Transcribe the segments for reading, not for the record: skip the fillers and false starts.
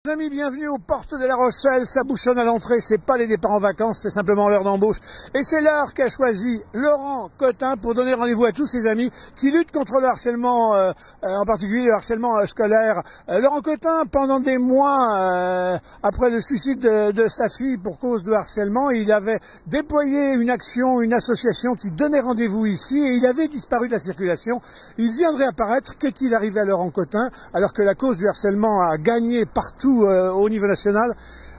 Amis, bienvenue aux portes de La Rochelle. Ça bouchonne à l'entrée, c'est pas les départs en vacances, c'est simplement l'heure d'embauche. Et c'est l'heure qu'a choisi Laurent Cotin pour donner rendez-vous à tous ses amis qui luttent contre le harcèlement, en particulier le harcèlement scolaire. Laurent Cotin, pendant des mois après le suicide de sa fille pour cause de harcèlement, il avait déployé une action, une association qui donnait rendez-vous ici et il avait disparu de la circulation. Il viendrait apparaître. Qu'est-il arrivé à Laurent Cotin alors que la cause du harcèlement a gagné partout au niveau national?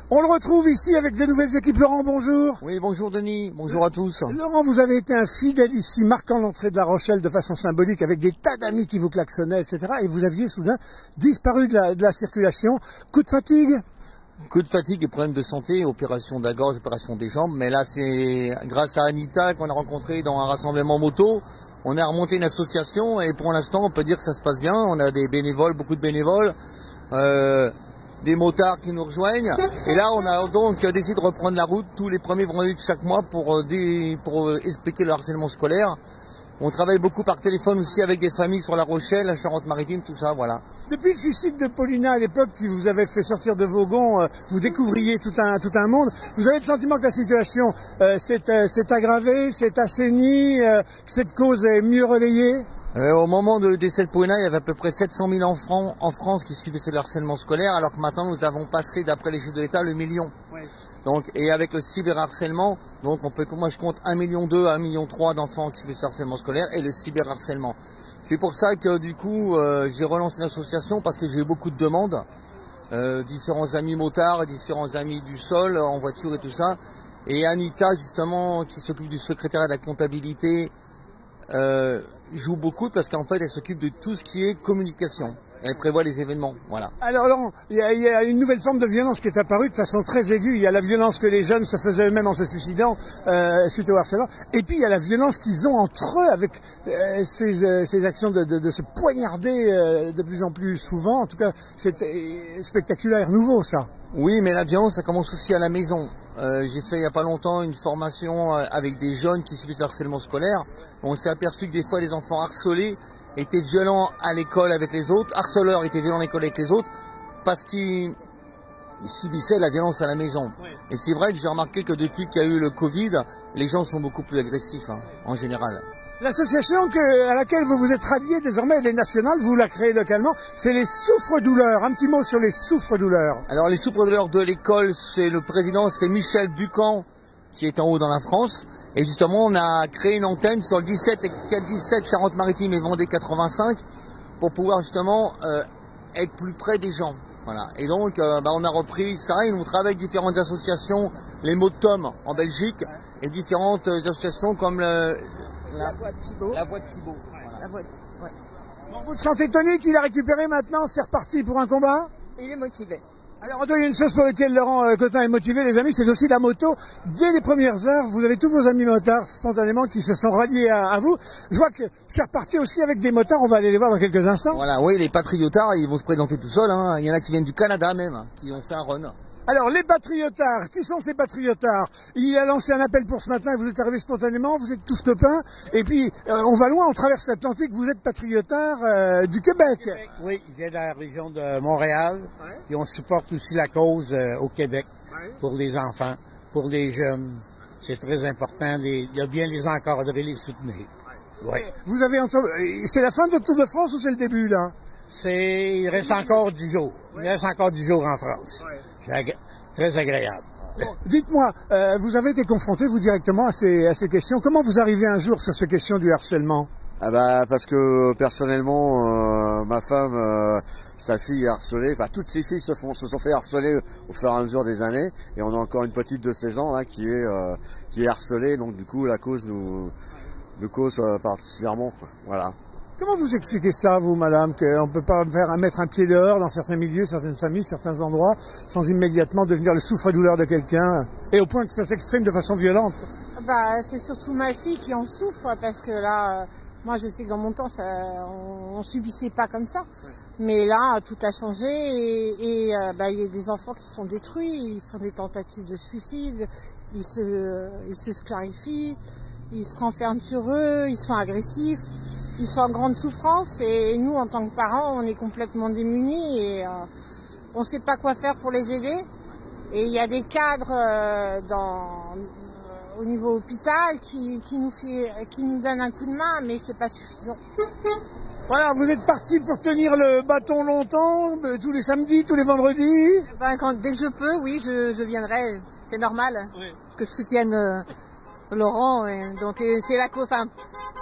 On le retrouve ici avec de nouvelles équipes. Laurent, bonjour. Oui, bonjour Denis, bonjour à tous. Laurent, vous avez été un fidèle ici, marquant l'entrée de La Rochelle de façon symbolique avec des tas d'amis qui vous klaxonnaient, etc. Et vous aviez soudain disparu de la circulation. Coup de fatigue? Coup de fatigue et problèmes de santé, opération de la gorge, opération des jambes. Mais là, c'est grâce à Anita qu'on a rencontré dans un rassemblement moto. On a remonté une association et pour l'instant, on peut dire que ça se passe bien. On a des bénévoles, beaucoup de bénévoles. Des motards qui nous rejoignent. Et là, on a donc décidé de reprendre la route tous les premiers vendredis de chaque mois pour expliquer le harcèlement scolaire. On travaille beaucoup par téléphone aussi avec des familles sur La Rochelle, la Charente-Maritime, tout ça, voilà. Depuis le suicide de Paulina à l'époque qui vous avait fait sortir de Vaughan, vous découvriez tout un monde. Vous avez le sentiment que la situation s'est aggravée, s'est assainie, que cette cause est mieux relayée? Au moment de décès de Paulina, il y avait à peu près 700 000 enfants en France qui subissaient le harcèlement scolaire, alors que maintenant nous avons passé, d'après les chiffres de l'État, le million. Oui. Donc, et avec le cyberharcèlement, donc moi je compte 1,2 million, 1,3 million d'enfants qui subissent le harcèlement scolaire et le cyberharcèlement. C'est pour ça que du coup j'ai relancé l'association parce que j'ai eu beaucoup de demandes, différents amis motards, différents amis du sol, en voiture et tout ça. Et Anita justement, qui s'occupe du secrétariat de la comptabilité, joue beaucoup parce qu'en fait elle s'occupe de tout ce qui est communication. Elle prévoit les événements, voilà. Alors Laurent, il y a une nouvelle forme de violence qui est apparue de façon très aiguë. Il y a la violence que les jeunes se faisaient eux-mêmes en se suicidant suite au harcèlement. Et puis il y a la violence qu'ils ont entre eux avec ces actions de se poignarder de plus en plus souvent. En tout cas, c'est spectaculaire, nouveau ça. Oui, mais la violence, ça commence aussi à la maison. J'ai fait il n'y a pas longtemps une formation avec des jeunes qui subissent le harcèlement scolaire. On s'est aperçu que des fois les enfants harcelés étaient violents à l'école avec les autres, harceleurs étaient violents à l'école avec les autres, parce qu'ils subissaient la violence à la maison. Oui. Et c'est vrai que j'ai remarqué que depuis qu'il y a eu le Covid, les gens sont beaucoup plus agressifs, en général. L'association à laquelle vous vous êtes rallié désormais, elle est nationale, vous la créez localement, c'est les souffres-douleurs. Un petit mot sur les souffres-douleurs. Alors les souffres-douleurs de l'école, c'est le président, c'est Michel Bucan, qui est en haut dans la France. Et justement, on a créé une antenne sur le 17 Charente-Maritime et Vendée 85 pour pouvoir justement être plus près des gens. Voilà. Et donc, on a repris ça et nous travaillons avec différentes associations, les mots de Tom en Belgique et différentes associations comme la Voix de Thibaut. La Voix de Thibaut. Voilà. La Voix de... ouais. Bon, vous te sentez tonique, il a récupéré maintenant, c'est reparti pour un combat? Il est motivé. Alors, il y a une chose pour laquelle Laurent Cotin est motivé, les amis, c'est aussi la moto. Dès les premières heures, vous avez tous vos amis motards spontanément qui se sont ralliés à vous. Je vois que c'est reparti aussi avec des motards, on va aller les voir dans quelques instants. Voilà, oui, les patriotards, ils vont se présenter tout seuls. Il y en a qui viennent du Canada même, qui ont fait un run. Alors, les patriotards, qui sont ces patriotards? Il a lancé un appel pour ce matin, vous êtes arrivés spontanément, vous êtes tous copains, et puis on va loin, on traverse l'Atlantique, vous êtes patriotards du Québec. Oui, il vient de la région de Montréal, et on supporte aussi la cause au Québec, pour les enfants, pour les jeunes. C'est très important de bien les encadrer, les soutenir. Ouais. Vous avez entendu, c'est la fin de votre Tour de France ou c'est le début, là? Il reste encore 10 jours. Il reste encore 10 jours en France. Très agréable. Bon, dites-moi, vous avez été confronté, vous, directement à ces questions. Comment vous arrivez un jour sur ces questions du harcèlement? Ah bah, parce que personnellement, ma femme, sa fille est harcelée. Enfin, toutes ses filles se sont fait harceler au fur et à mesure des années. Et on a encore une petite de 16 ans là, qui est harcelée. Donc du coup, la cause nous cause particulièrement. Quoi. Voilà. Comment vous expliquez ça, vous, madame, qu'on ne peut pas mettre un pied dehors dans certains milieux, certaines familles, certains endroits, sans immédiatement devenir le souffre-douleur de quelqu'un, et au point que ça s'exprime de façon violente? Bah, c'est surtout ma fille qui en souffre, parce que là, moi je sais que dans mon temps, on subissait pas comme ça. Mais là, tout a changé et y a des enfants qui sont détruits, ils font des tentatives de suicide, ils se clarifient, ils se renferment sur eux, ils sont agressifs. Ils sont en grande souffrance et nous, en tant que parents, on est complètement démunis on ne sait pas quoi faire pour les aider. Et il y a des cadres au niveau hôpital qui nous donnent un coup de main, mais c'est pas suffisant. Voilà, vous êtes parti pour tenir le bâton longtemps, tous les samedis, tous les vendredis? Dès que je peux, oui, je viendrai. C'est normal que je soutienne Laurent. C'est la cause. Enfin,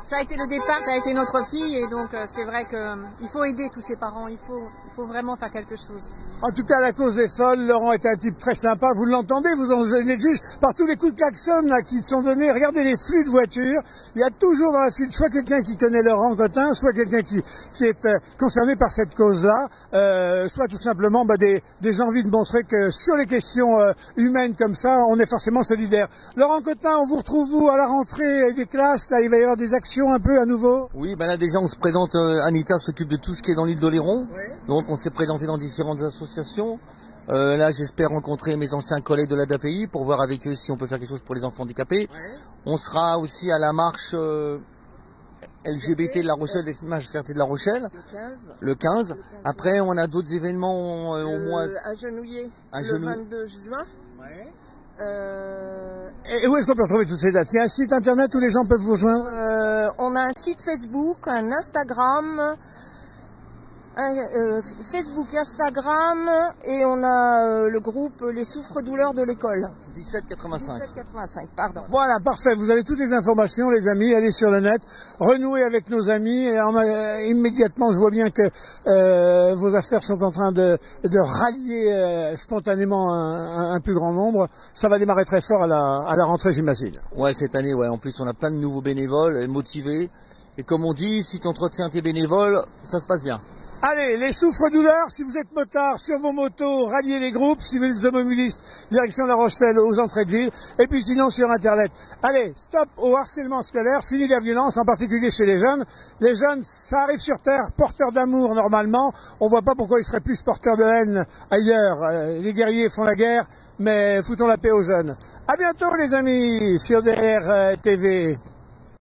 ça a été le départ, ça a été notre fille, et donc c'est vrai qu'il faut aider tous ses parents. Il faut vraiment faire quelque chose. En tout cas, la cause est folle. Laurent est un type très sympa. Vous l'entendez, vous en êtes juge par tous les coups de klaxon là, qui sont donnés. Regardez les flux de voitures. Il y a toujours dans la file soit quelqu'un qui connaît Laurent Cotin, soit quelqu'un qui est concerné par cette cause-là, soit tout simplement des envies de montrer que sur les questions humaines comme ça, on est forcément solidaire. Laurent Cotin, on vous retrouve où à la rentrée des classes? Là, il va y avoir des actions un peu à nouveau? Oui, là déjà on se présente. Anita s'occupe de tout ce qui est dans l'île d'Oléron. Donc on s'est présenté dans différentes associations. Là, j'espère rencontrer mes anciens collègues de l'ADAPI pour voir avec eux si on peut faire quelque chose pour les enfants handicapés. On sera aussi à la marche LGBT de La Rochelle, des images fierté de La Rochelle, le 15. Après, on a d'autres événements au mois... À Genouillé, le 22 juin. Et où est-ce qu'on peut retrouver toutes ces dates? Il y a un site internet où les gens peuvent vous rejoindre? On a un site Facebook, un Instagram... Facebook, Instagram, et on a le groupe Les Souffres-douleurs de l'école. 1785. 1785, pardon. Voilà, parfait. Vous avez toutes les informations, les amis. Allez sur le net, renouez avec nos amis. Et immédiatement, je vois bien que vos affaires sont en train de rallier spontanément un plus grand nombre. Ça va démarrer très fort à la rentrée, j'imagine. Ouais, cette année, ouais. En plus, on a plein de nouveaux bénévoles motivés. Et comme on dit, si tu entretiens tes bénévoles, ça se passe bien. Allez, les souffres-douleurs, si vous êtes motard, sur vos motos, ralliez les groupes. Si vous êtes automobiliste, direction La Rochelle, aux entrées de ville. Et puis sinon, sur Internet. Allez, stop au harcèlement scolaire, fini la violence, en particulier chez les jeunes. Les jeunes, ça arrive sur Terre, porteurs d'amour normalement. On voit pas pourquoi ils seraient plus porteurs de haine ailleurs. Les guerriers font la guerre, mais foutons la paix aux jeunes. À bientôt les amis, sur DR TV.